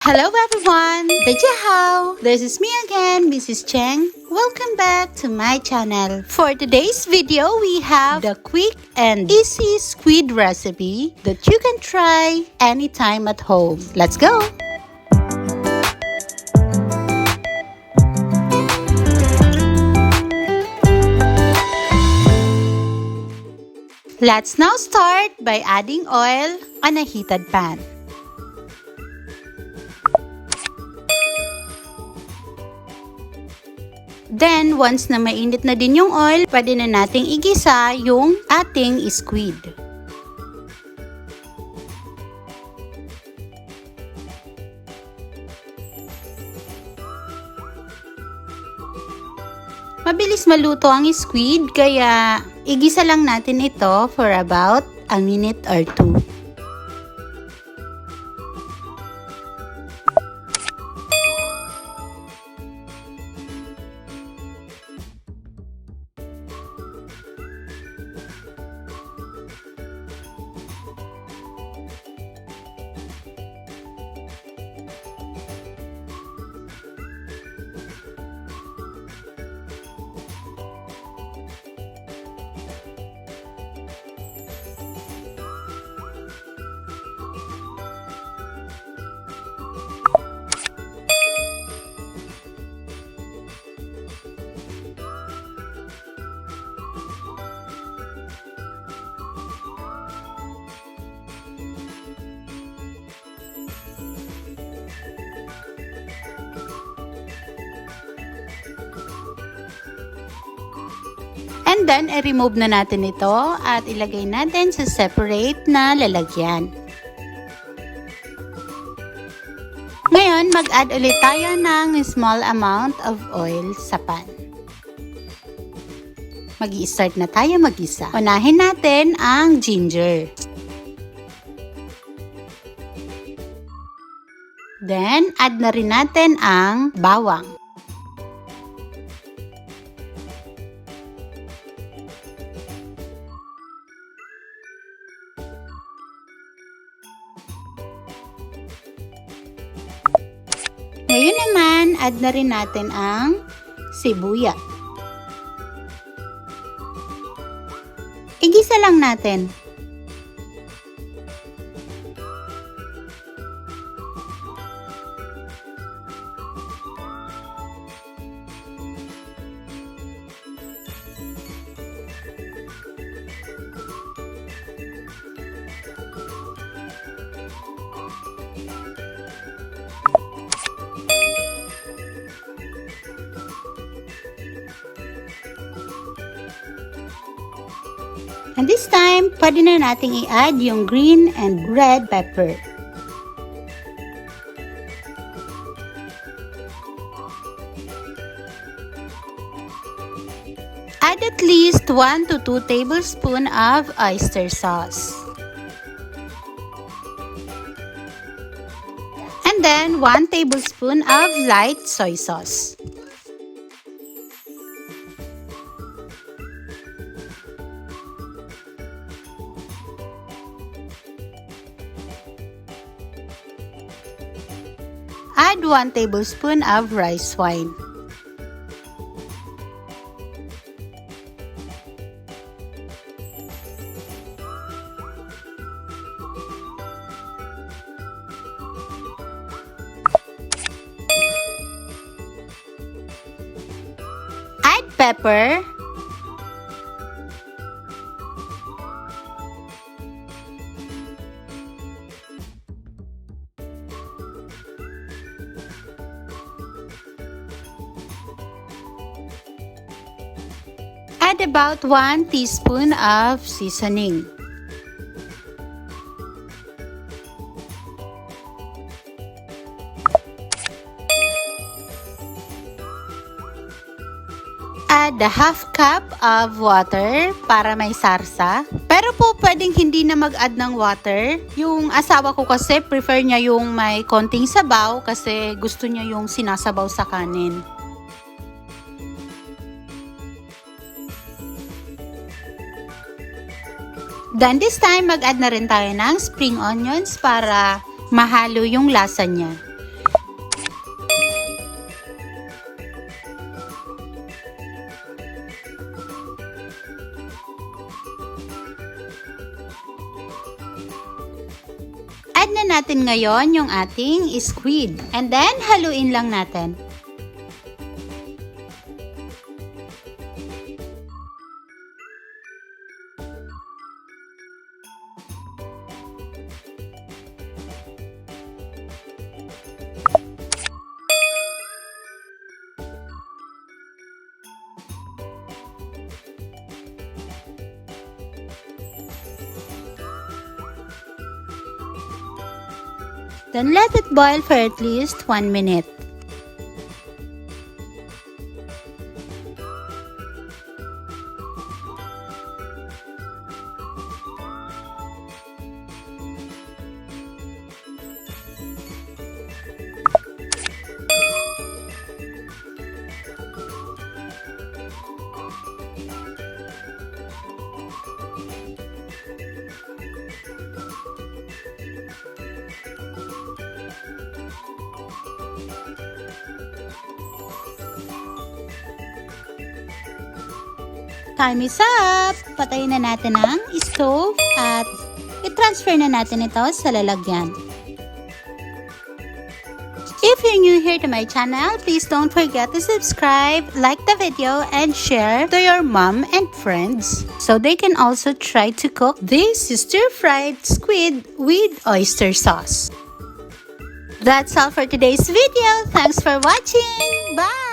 Hello everyone! Dajahaw! This is me again, Mrs. Cheng. Welcome back to my channel. For today's video, we have the quick and easy squid recipe that you can try anytime at home. Let's go! Let's now start by adding oil on a heated pan. Then, once na mainit na din yung oil, pwede na nating igisa yung ating squid. Mabilis maluto ang squid, kaya igisa lang natin ito for about a minute or two. And then, i-remove na natin ito at ilagay natin sa separate na lalagyan. Ngayon, mag-add ulit tayo ng small amount of oil sa pan. Mag-i-start na tayo mag-isa. Unahin natin ang ginger. Then, add na rin natin ang bawang. Ngayon naman, add na rin natin ang sibuyas. Igisa lang natin. And this time, pwede na nating i-add yung green and red pepper. Add at least 1 to 2 tablespoons of oyster sauce. And then 1 tablespoon of light soy sauce. Add 1 tablespoon of rice wine. Add pepper. Add about 1 teaspoon of seasoning. Add a half cup of water para may sarsa. Pero po pwedeng hindi na mag-add ng water. Yung asawa ko kasi prefer niya yung may konting sabaw kasi gusto niya yung sinasabaw sa kanin. Then this time, mag-add na rin tayo ng spring onions para mahalo yung lasa niya. natin ngayon yung ating squid. And then, haluin lang natin. Then let it boil for at least 1 minute. Time is up! Patayin na natin ang stove at i-transfer na natin ito sa lalagyan. If you're new here to my channel, please don't forget to subscribe, like the video, and share to your mom and friends so they can also try to cook this stir-fried squid with oyster sauce. That's all for today's video. Thanks for watching. Bye!